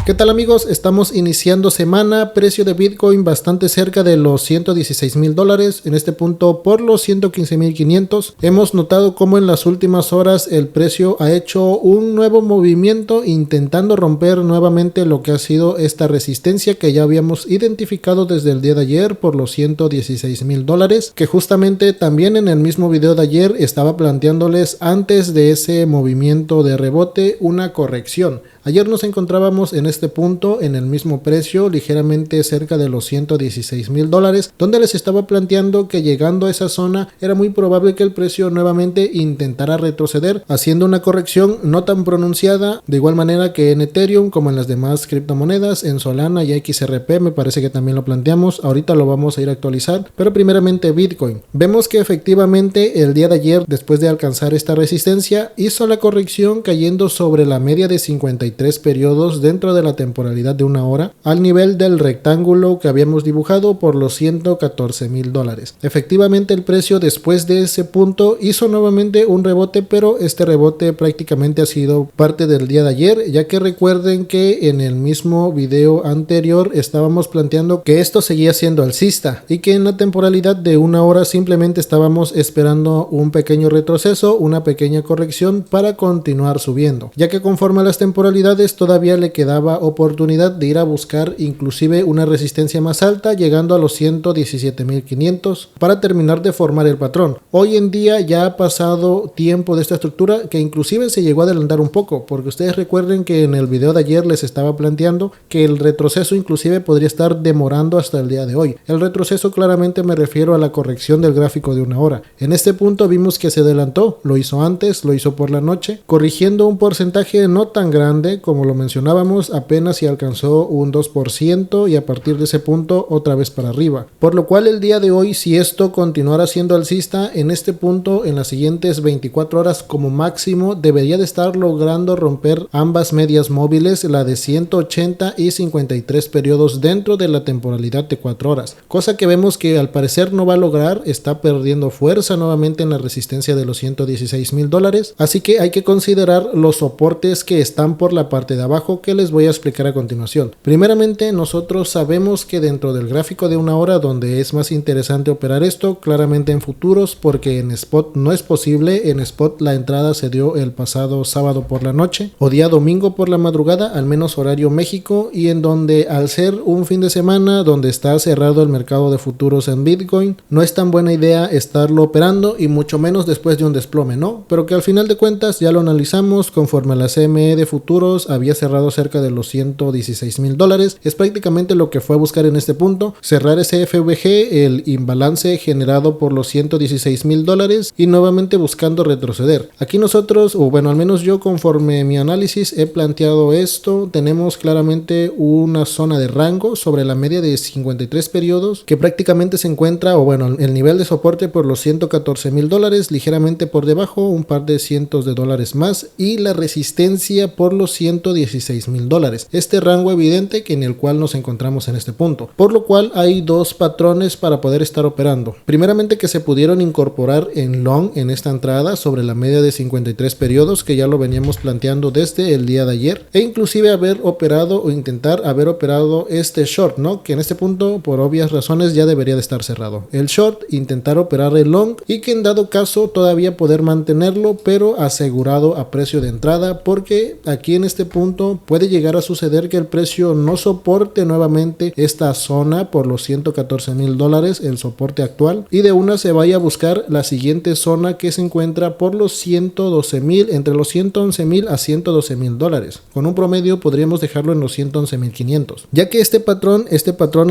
¿Qué tal amigos? Estamos iniciando semana, precio de Bitcoin bastante cerca de los $116,000, en este punto por los 115,500. Hemos notado cómo en las últimas horas el precio ha hecho un nuevo movimiento intentando romper nuevamente lo que ha sido esta resistencia que ya habíamos identificado desde el día de ayer por los $116,000, que justamente también en el mismo video de ayer estaba planteándoles antes de ese movimiento de rebote una corrección. Ayer nos encontrábamos en este punto en el mismo precio, ligeramente cerca de los $116,000, donde les estaba planteando que llegando a esa zona era muy probable que el precio nuevamente intentara retroceder, haciendo una corrección no tan pronunciada, de igual manera que en Ethereum como en las demás criptomonedas, en Solana y XRP me parece que también lo planteamos. Ahorita lo vamos a ir a actualizar, pero primeramente Bitcoin. Vemos que efectivamente el día de ayer, después de alcanzar esta resistencia, hizo la corrección cayendo sobre la media de 53 periodos dentro de la temporalidad de una hora, al nivel del rectángulo que habíamos dibujado por los $114,000. Efectivamente el precio después de ese punto hizo nuevamente un rebote, pero este rebote prácticamente ha sido parte del día de ayer, ya que recuerden que en el mismo video anterior estábamos planteando que esto seguía siendo alcista y que en la temporalidad de una hora simplemente estábamos esperando un pequeño retroceso, una pequeña corrección para continuar subiendo, ya que conforme a las temporalidades todavía le quedaba oportunidad de ir a buscar inclusive una resistencia más alta, llegando a los 117,500 para terminar de formar el patrón. Hoy en día ya ha pasado tiempo de esta estructura, que inclusive se llegó a adelantar un poco, porque ustedes recuerden que en el video de ayer les estaba planteando que el retroceso inclusive podría estar demorando hasta el día de hoy. El retroceso claramente me refiero a la corrección del gráfico de una hora. En este punto vimos que se adelantó, lo hizo antes, lo hizo por la noche, corrigiendo un porcentaje no tan grande, como lo mencionábamos, apenas si alcanzó un 2% y a partir de ese punto otra vez para arriba. Por lo cual el día de hoy, si esto continuara siendo alcista, en este punto, en las siguientes 24 horas como máximo, debería de estar logrando romper ambas medias móviles, la de 180 y 53 periodos dentro de la temporalidad de 4 horas. Cosa que vemos que al parecer no va a lograr, está perdiendo fuerza nuevamente en la resistencia de los $116,000. Así que hay que considerar los soportes que están por la parte de abajo, que les voy a explicar a continuación. Primeramente, nosotros sabemos que dentro del gráfico de una hora, donde es más interesante operar esto, claramente en futuros, porque en spot no es posible. En spot la entrada se dio el pasado sábado por la noche o día domingo por la madrugada, al menos horario México, y en donde al ser un fin de semana donde está cerrado el mercado de futuros en Bitcoin, no es tan buena idea estarlo operando, y mucho menos después de un desplome, ¿no? Pero que al final de cuentas ya lo analizamos conforme a la CME de futuros había cerrado cerca de los $116,000. Es prácticamente lo que fue a buscar en este punto, cerrar ese FVG, el imbalance generado por los $116,000, y nuevamente buscando retroceder. Aquí nosotros, o bueno, al menos yo conforme mi análisis he planteado esto, tenemos claramente una zona de rango sobre la media de 53 periodos que prácticamente se encuentra, o bueno, el nivel de soporte por los $114,000, ligeramente por debajo, un par de cientos de dólares más, y la resistencia por los $116,000. Este rango evidente que en el cual nos encontramos en este punto. Por lo cual hay dos patrones para poder estar operando. Primeramente, que se pudieron incorporar en long en esta entrada sobre la media de 53 periodos, que ya lo veníamos planteando desde el día de ayer, e inclusive haber operado o intentar haber operado este short, ¿no? Que en este punto por obvias razones ya debería de estar cerrado. El short, intentar operar el long y que en dado caso todavía poder mantenerlo, pero asegurado a precio de entrada, porque aquí en este punto puede llegar a suceder que el precio no soporte nuevamente esta zona por los $114,000, el soporte actual, y de una se vaya a buscar la siguiente zona que se encuentra por los 112,000, entre los $111,000 a $112,000. Con un promedio podríamos dejarlo en los 111,500, ya que este patrón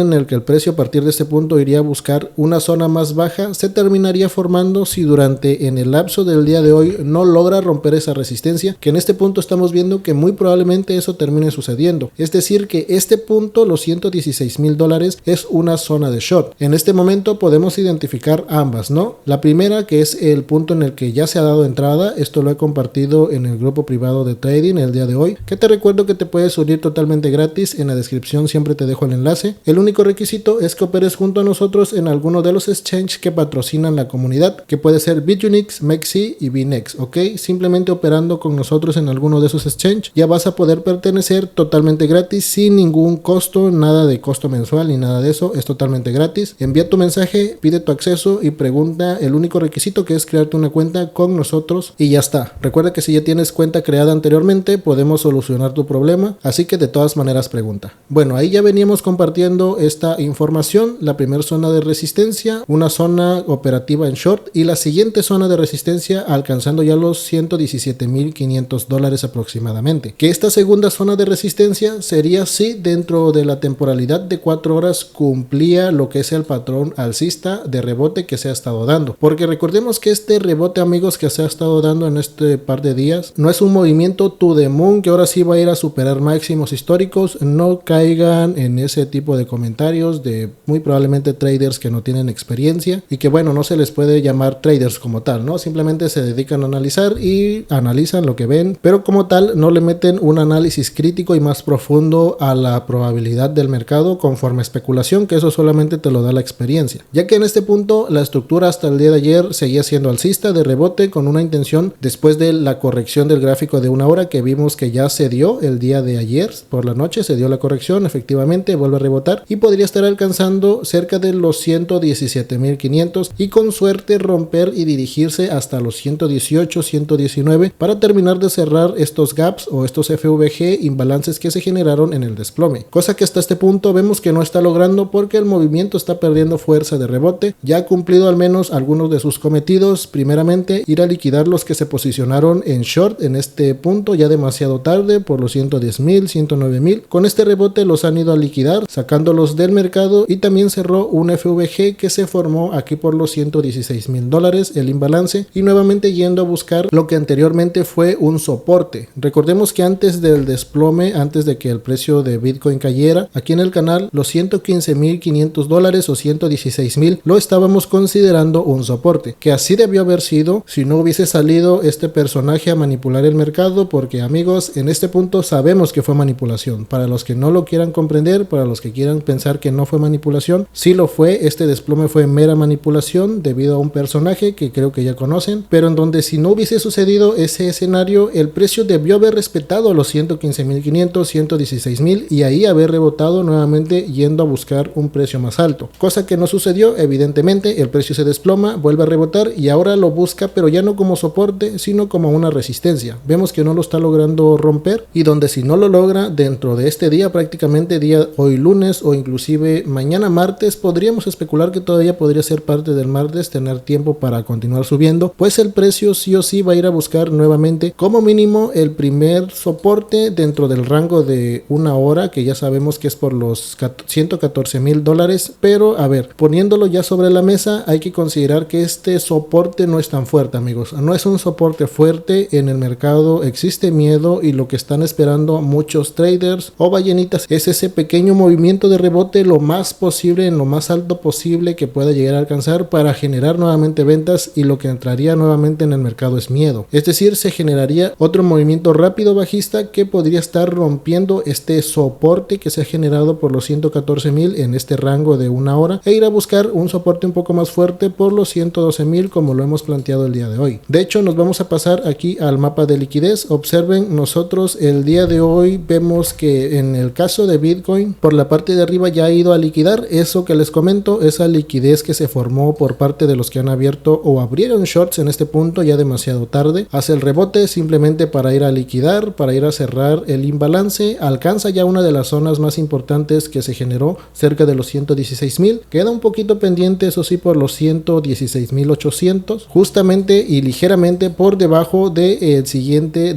en el que el precio a partir de este punto iría a buscar una zona más baja, se terminaría formando si durante en el lapso del día de hoy no logra romper esa resistencia, que en este punto estamos viendo que muy probablemente eso termine sucediendo. Es decir, que este punto, los $116,000, es una zona de short. En este momento podemos identificar ambas, ¿no? La primera, que es el punto en el que ya se ha dado entrada. Esto lo he compartido en el grupo privado de trading el día de hoy, que te recuerdo que te puedes unir totalmente gratis. En la descripción siempre te dejo el enlace. El único requisito es que operes junto a nosotros en alguno de los exchanges que patrocinan la comunidad, que puede ser BitUnix, MEXC y BNext, ¿ok? Simplemente operando con nosotros en alguno de esos exchanges Exchange, ya vas a poder pertenecer totalmente gratis, sin ningún costo, nada de costo mensual ni nada de eso, es totalmente gratis. Envía tu mensaje, pide tu acceso y pregunta el único requisito, que es crearte una cuenta con nosotros, y ya está. Recuerda que si ya tienes cuenta creada anteriormente, podemos solucionar tu problema, así que de todas maneras pregunta. Bueno, ahí ya veníamos compartiendo esta información, la primera zona de resistencia, una zona operativa en short y la siguiente zona de resistencia alcanzando ya los $117,500 aproximadamente. Que esta segunda zona de resistencia sería si dentro de la temporalidad de 4 horas cumplía lo que es el patrón alcista de rebote que se ha estado dando, porque recordemos que este rebote, amigos, que se ha estado dando en este par de días no es un movimiento to the moon que ahora sí va a ir a superar máximos históricos. No caigan en ese tipo de comentarios de muy probablemente traders que no tienen experiencia y que bueno, no se les puede llamar traders como tal, ¿no? Simplemente se dedican a analizar y analizan lo que ven, pero como tal no le meten un análisis crítico y más profundo a la probabilidad del mercado conforme especulación, que eso solamente te lo da la experiencia, ya que en este punto la estructura hasta el día de ayer seguía siendo alcista de rebote con una intención después de la corrección del gráfico de una hora que vimos que ya se dio el día de ayer por la noche, se dio la corrección, efectivamente vuelve a rebotar y podría estar alcanzando cerca de los 117,500 y con suerte romper y dirigirse hasta los 118, 119 para terminar de cerrar estos gaps o estos FVG imbalances que se generaron en el desplome, cosa que hasta este punto vemos que no está logrando porque el movimiento está perdiendo fuerza de rebote. Ya ha cumplido al menos algunos de sus cometidos, primeramente ir a liquidar los que se posicionaron en short en este punto ya demasiado tarde por los 110,000, 109,000. Con este rebote los han ido a liquidar sacándolos del mercado y también cerró un FVG que se formó aquí por los $116,000 el imbalance y nuevamente yendo a buscar lo que anteriormente fue un soporte. Recordemos que antes del desplome, antes de que el precio de Bitcoin cayera, aquí en el canal los $115,500 o 116,000 lo estábamos considerando un soporte, que así debió haber sido si no hubiese salido este personaje a manipular el mercado, porque amigos, en este punto sabemos que fue manipulación. Para los que no lo quieran comprender, para los que quieran pensar que no fue manipulación, sí lo fue. Este desplome fue mera manipulación debido a un personaje que creo que ya conocen, pero en donde si no hubiese sucedido ese escenario, el precio debió haber respetado los 115,500, 116,000 y ahí haber rebotado nuevamente yendo a buscar un precio más alto, cosa que no sucedió. Evidentemente el precio se desploma, vuelve a rebotar y ahora lo busca, pero ya no como soporte sino como una resistencia. Vemos que no lo está logrando romper y donde si no lo logra dentro de este día, prácticamente día hoy lunes o inclusive mañana martes, podríamos especular que todavía podría ser parte del martes, tener tiempo para continuar subiendo, pues el precio sí o sí va a ir a buscar nuevamente como mínimo el primer soporte dentro del rango de una hora, que ya sabemos que es por los $114,000. Pero a ver, poniéndolo ya sobre la mesa, hay que considerar que este soporte no es tan fuerte, amigos, no es un soporte fuerte. En el mercado existe miedo y lo que están esperando muchos traders o ballenitas es ese pequeño movimiento de rebote lo más posible, en lo más alto posible que pueda llegar a alcanzar para generar nuevamente ventas, y lo que entraría nuevamente en el mercado es miedo, es decir, se generaría otro movimiento rápido bajista que podría estar rompiendo este soporte que se ha generado por los 114,000 en este rango de una hora e ir a buscar un soporte un poco más fuerte por los 112,000 como lo hemos planteado el día de hoy. De hecho, nos vamos a pasar aquí al mapa de liquidez. Observen, nosotros el día de hoy vemos que en el caso de Bitcoin por la parte de arriba ya ha ido a liquidar eso que les comento, esa liquidez que se formó por parte de los que han abierto o abrieron shorts en este punto ya demasiado tarde. Hace el rebote simplemente para ir a liquidar, para ir a cerrar el imbalance, alcanza ya una de las zonas más importantes que se generó cerca de los 116,000, queda un poquito pendiente eso sí por los 116,800 justamente y ligeramente por debajo de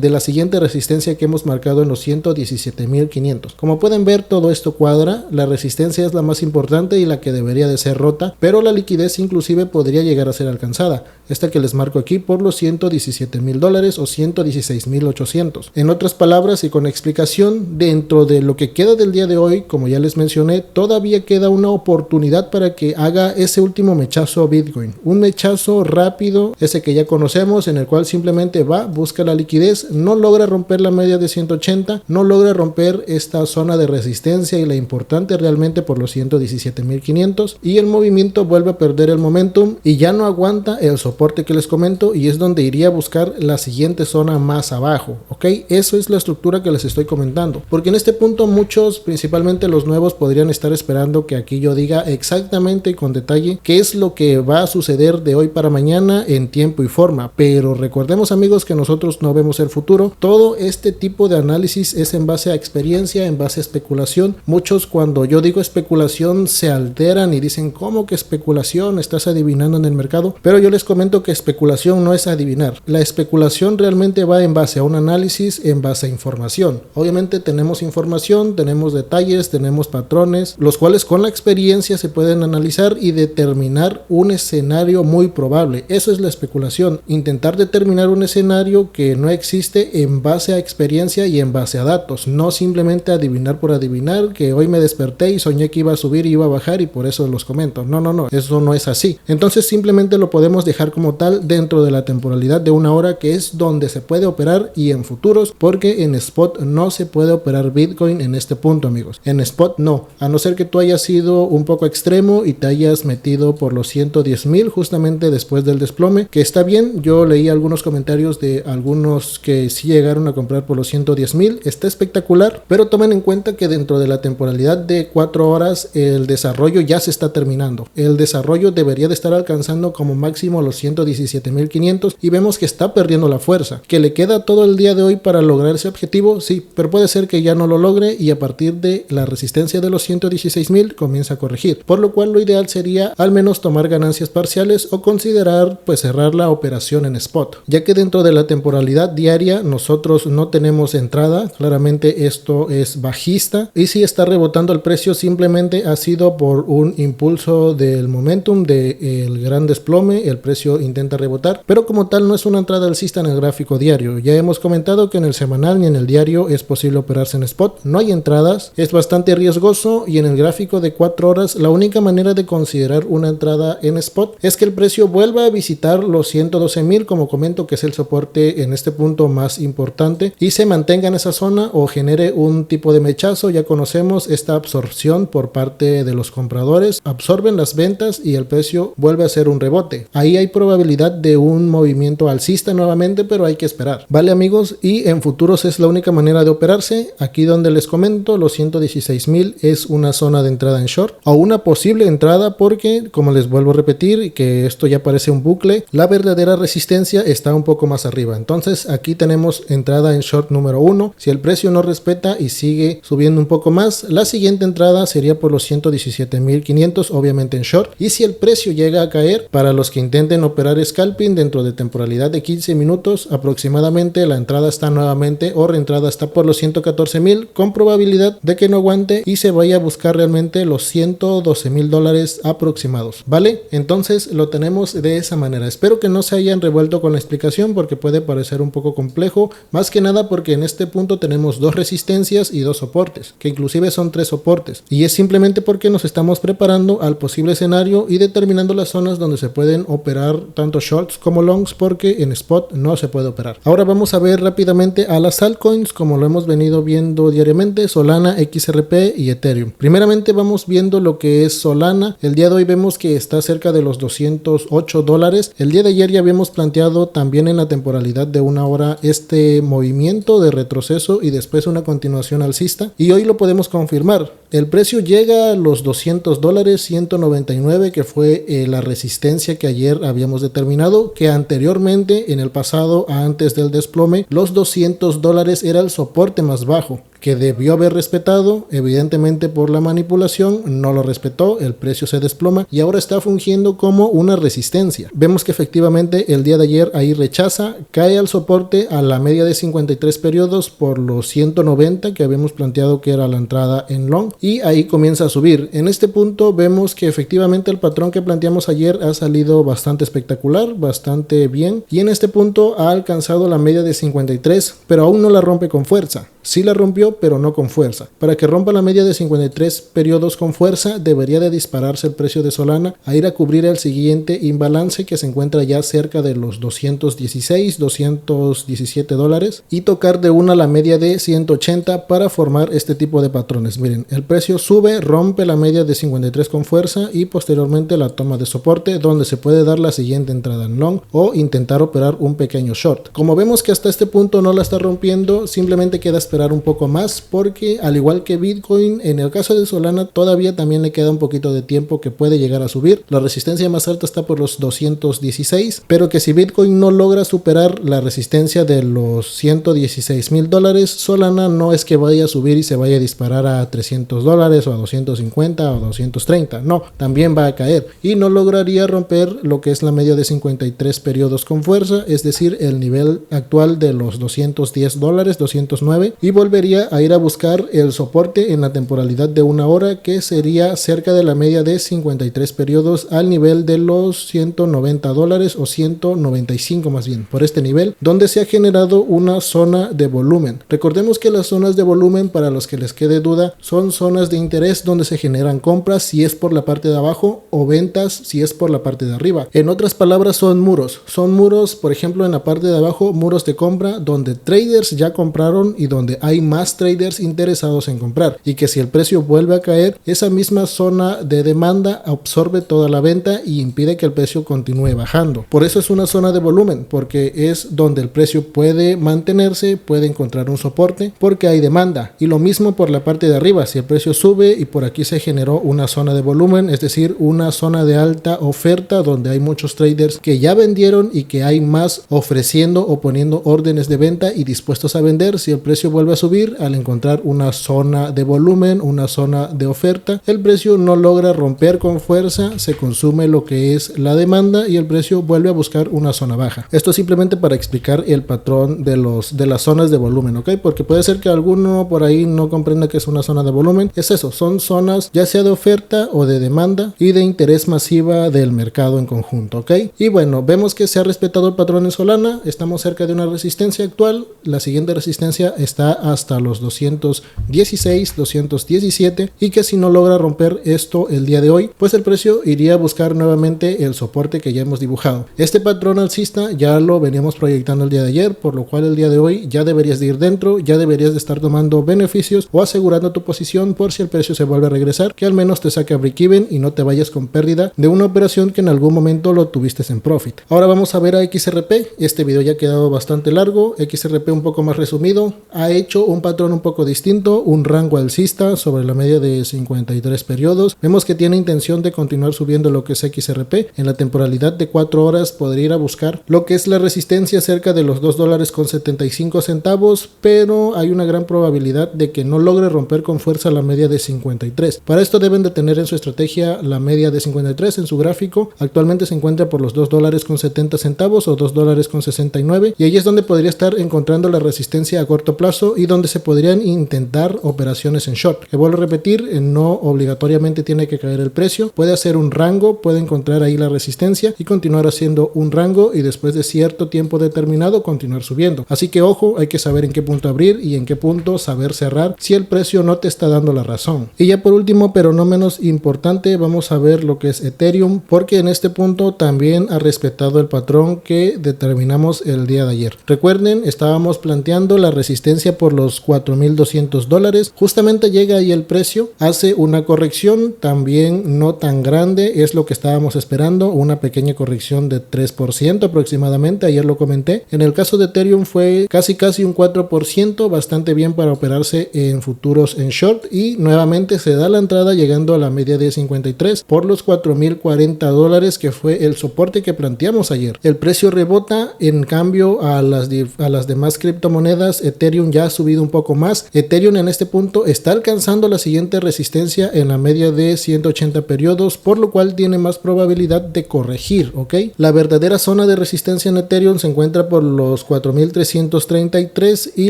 la siguiente resistencia que hemos marcado en los 117,500. Como pueden ver, todo esto cuadra, la resistencia es la más importante y la que debería de ser rota, pero la liquidez inclusive podría llegar a ser alcanzada, esta que les marco aquí por los $117,000 o 116,800. En otras palabras y con explicación, dentro de lo que queda del día de hoy, como ya les mencioné, todavía queda una oportunidad para que haga ese último mechazo Bitcoin, un mechazo rápido, ese que ya conocemos, en el cual simplemente va, busca la liquidez, no logra romper la media de 180, no logra romper esta zona de resistencia y la importante realmente por los 117,500 y el movimiento vuelve a perder el momentum y ya no aguanta el soporte que les comento y es donde iría a buscar la siguiente zona más abajo, ¿ok? Eso es la estructura que les estoy comentando, porque en este punto muchos, principalmente los nuevos, podrían estar esperando que aquí yo diga exactamente y con detalle qué es lo que va a suceder de hoy para mañana en tiempo y forma, pero recordemos amigos que nosotros no vemos el futuro. Todo este tipo de análisis es en base a experiencia, en base a especulación. Muchos, cuando yo digo especulación, se alteran y dicen, ¿cómo que especulación? Estás adivinando en el mercado. Pero yo les comento que especulación no es adivinar. La especulación realmente va en base a un análisis, en base a información. Obviamente tenemos información, tenemos detalles, tenemos patrones, los cuales con la experiencia se pueden analizar y determinar un escenario muy probable. Eso es la especulación, intentar determinar un escenario que no existe en base a experiencia y en base a datos, no simplemente adivinar por adivinar, que hoy me desperté y soñé que iba a subir y iba a bajar y por eso los comento. No, eso no es así. Entonces simplemente lo podemos dejar como tal dentro de la temporalidad de una hora, que es donde se puede operar, y en futuros, porque en spot no se puede operar Bitcoin en este punto amigos. En spot no, a no ser que tú hayas sido un poco extremo y te hayas metido por los 110,000 justamente después del desplome, que está bien. Yo leí algunos comentarios de algunos que sí llegaron a comprar por los 110,000, está espectacular, pero tomen en cuenta que dentro de la temporalidad de 4 horas el desarrollo ya se está terminando. El desarrollo debería de estar alcanzando como máximo los 117,500 y vemos que está perdiendo la fuerza. ¿Que le queda todo el día de hoy para lograr ese objetivo? Sí, pero puede ser que ya no lo logre y a partir de la resistencia de los 116,000 comienza a corregir, por lo cual lo ideal sería al menos tomar ganancias parciales o considerar pues cerrar la operación en spot, ya que dentro de la temporalidad diaria nosotros no tenemos entrada. Claramente esto es bajista y si está rebotando el precio simplemente ha sido por un impulso del momentum del gran desplome. El precio intenta rebotar, pero como tal no es una entrada alcista en el gráfico diario. Ya hemos comentado que en el semanal ni en el diario es posible operarse en spot, no hay entradas, es bastante riesgoso, y en el gráfico de 4 horas la única manera de considerar una entrada en spot es que el precio vuelva a visitar los 112,000, como comento, que es el soporte en este punto más importante, y se mantenga en esa zona o genere un tipo de mechazo. Ya conocemos esta absorción por parte de los compradores, absorben las ventas y el precio vuelve a hacer un rebote. Ahí hay probabilidad de un movimiento alcista nuevamente, pero hay que esperar, vale amigos. Y en futuros es la única manera de operarse. Aquí donde les comento, los 116,000 es una zona de entrada en short o una posible entrada, porque como les vuelvo a repetir, que esto ya parece un bucle, la verdadera resistencia está un poco más arriba. Entonces aquí tenemos entrada en short número 1. Si el precio no respeta y sigue subiendo un poco más, la siguiente entrada sería por los 117,500, obviamente en short. Y si el precio llega a caer, para los que intenten operar scalping dentro de temporalidad de 15 minutos aproximadamente, la entrada está nuevamente o reentrada está por los 114,000, con probabilidad de que no aguante y se vaya a buscar realmente los 112,000 dólares aproximados, ¿vale? Entonces lo tenemos de esa manera. Espero que no se hayan revuelto con la explicación, porque puede parecer un poco complejo, más que nada porque en este punto tenemos 2 resistencias y 2 soportes, que inclusive son 3 soportes, y es simplemente porque nos estamos preparando al posible escenario y determinando las zonas donde se pueden operar tanto shorts como longs, porque en spot no se puede operar. Ahora vamos a ver rápidamente a las altcoins como lo hemos venido viendo diariamente: Solana, XRP y Ethereum. Primeramente vamos viendo lo que es Solana. El día de hoy vemos que está cerca de los 208 dólares. El día de ayer ya habíamos planteado también en la temporalidad de una hora este movimiento de retroceso y después una continuación alcista, y hoy lo podemos confirmar. El precio llega a los 200 dólares, 199, que fue la resistencia que ayer habíamos determinado, que anteriormente en el pasado, antes del desplome, los 200 dólares era el soporte más bajo, que debió haber respetado. Evidentemente por la manipulación no lo respetó, el precio se desploma y ahora está fungiendo como una resistencia. Vemos que efectivamente el día de ayer ahí rechaza, cae al soporte a la media de 53 periodos por los 190 que habíamos planteado que era la entrada en long, y ahí comienza a subir. En este punto vemos que efectivamente el patrón que planteamos ayer ha salido bastante espectacular, bastante bien, y en este punto ha alcanzado la media de 53, pero aún no la rompe con fuerza. Sí la rompió, rápido, pero no con fuerza. Para que rompa la media de 53 periodos con fuerza, debería de dispararse el precio de Solana a ir a cubrir el siguiente imbalance que se encuentra ya cerca de los 216, 217 dólares y tocar de una la media de 180 para formar este tipo de patrones. Miren, el precio sube, rompe la media de 53 con fuerza y posteriormente la toma de soporte, donde se puede dar la siguiente entrada en long o intentar operar un pequeño short. Como vemos que hasta este punto no la está rompiendo, simplemente queda esperar un poco más, porque al igual que Bitcoin, en el caso de Solana todavía también le queda un poquito de tiempo que puede llegar a subir. La resistencia más alta está por los 216, pero que si Bitcoin no logra superar la resistencia de los 116 mil dólares, Solana no es que vaya a subir y se vaya a disparar a 300 dólares o a 250 o 230, no, también va a caer y no lograría romper lo que es la media de 53 periodos con fuerza, es decir, el nivel actual de los 210 dólares, 209, y volvería a ir a buscar el soporte en la temporalidad de una hora, que sería cerca de la media de 53 periodos al nivel de los 190 dólares o 195 más bien, por este nivel, donde se ha generado una zona de volumen. Recordemos que las zonas de volumen, para los que les quede duda, son zonas de interés donde se generan compras si es por la parte de abajo o ventas si es por la parte de arriba. En otras palabras, son muros, por ejemplo, en la parte de abajo, muros de compra donde traders ya compraron y donde hay más traders interesados en comprar, y que si el precio vuelve a caer, esa misma zona de demanda absorbe toda la venta y impide que el precio continúe bajando. Por eso es una zona de volumen, porque es donde el precio puede mantenerse, puede encontrar un soporte porque hay demanda. Y lo mismo por la parte de arriba, si el precio sube y por aquí se generó una zona de volumen, es decir, una zona de alta oferta donde hay muchos traders que ya vendieron y que hay más ofreciendo o poniendo órdenes de venta y dispuestos a vender. Si el precio vuelve a subir, al encontrar una zona de volumen, una zona de oferta, el precio no logra romper con fuerza, se consume lo que es la demanda y el precio vuelve a buscar una zona baja. Esto es simplemente para explicar el patrón de las zonas de volumen, ¿ok? Porque puede ser que alguno por ahí no comprenda que es una zona de volumen. Es eso, son zonas ya sea de oferta o de demanda y de interés masiva del mercado en conjunto, ¿ok? Y bueno, vemos que se ha respetado el patrón en Solana, estamos cerca de una resistencia actual, la siguiente resistencia está hasta los 216, 217, y que si no logra romper esto el día de hoy, pues el precio iría a buscar nuevamente el soporte que ya hemos dibujado. Este patrón alcista ya lo veníamos proyectando el día de ayer, por lo cual el día de hoy ya deberías de ir dentro, ya deberías de estar tomando beneficios o asegurando tu posición por si el precio se vuelve a regresar, que al menos te saque a break-even y no te vayas con pérdida de una operación que en algún momento lo tuviste en profit. Ahora vamos a ver a XRP. Este video ya ha quedado bastante largo. XRP un poco más resumido, ha hecho un patrón un poco distinto, un rango alcista sobre la media de 53 periodos. Vemos que tiene intención de continuar subiendo lo que es XRP. En la temporalidad de 4 horas podría ir a buscar lo que es la resistencia cerca de los $2.75, pero hay una gran probabilidad de que no logre romper con fuerza la media de 53. Para esto deben de tener en su estrategia la media de 53 en su gráfico. Actualmente se encuentra por los $2.70 o $2.69, y ahí es donde podría estar encontrando la resistencia a corto plazo y donde se podrían intentar operaciones en short. Que vuelvo a repetir, no obligatoriamente tiene que caer el precio, puede hacer un rango, puede encontrar ahí la resistencia y continuar haciendo un rango y después de cierto tiempo determinado continuar subiendo. Así que ojo, hay que saber en qué punto abrir y en qué punto saber cerrar si el precio no te está dando la razón. Y ya por último, pero no menos importante, vamos a ver lo que es Ethereum, porque en este punto también ha respetado el patrón que determinamos el día de ayer. Recuerden, estábamos planteando la resistencia por los $4,200, justamente llega ahí el precio, hace una corrección también no tan grande, es lo que estábamos esperando, una pequeña corrección de 3% aproximadamente, ayer lo comenté. En el caso de Ethereum fue casi un 4%, bastante bien para operarse en futuros en short, y nuevamente se da la entrada llegando a la media de 53 por los $4,040, que fue el soporte que planteamos ayer. El precio rebota, en cambio a las demás criptomonedas, Ethereum ya ha subido un poco más. Ethereum en este punto está alcanzando la siguiente resistencia en la media de 180 periodos, por lo cual tiene más probabilidad de corregir, ¿ok? La verdadera zona de resistencia en Ethereum se encuentra por los 4,333 y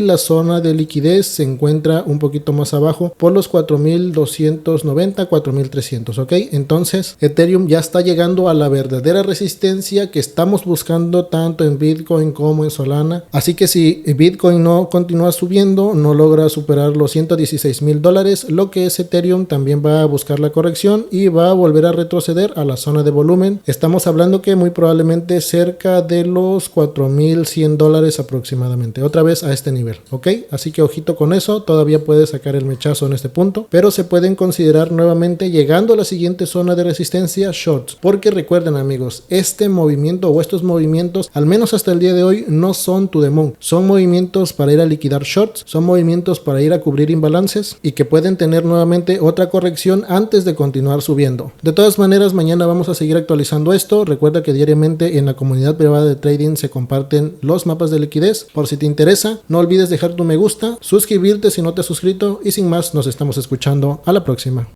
la zona de liquidez se encuentra un poquito más abajo por los 4,290, 4,300, ¿ok? Entonces Ethereum ya está llegando a la verdadera resistencia que estamos buscando tanto en Bitcoin como en Solana. Así que si Bitcoin no continúa subiendo, no no logra superar los 116,000 dólares, lo que es Ethereum también va a buscar la corrección y va a volver a retroceder a la zona de volumen. Estamos hablando que muy probablemente cerca de los 4,100 dólares aproximadamente, otra vez a este nivel, ¿ok? Así que ojito con eso, todavía puede sacar el mechazo en este punto, pero se pueden considerar nuevamente llegando a la siguiente zona de resistencia shorts, porque recuerden amigos, este movimiento o estos movimientos, al menos hasta el día de hoy, no son to the moon, son movimientos para ir a liquidar shorts, son movimientos para ir a cubrir imbalances y que pueden tener nuevamente otra corrección antes de continuar subiendo. De todas maneras, mañana vamos a seguir actualizando esto. Recuerda que diariamente en la comunidad privada de trading se comparten los mapas de liquidez. Por si te interesa, no olvides dejar tu me gusta, suscribirte si no te has suscrito y sin más, nos estamos escuchando a la próxima.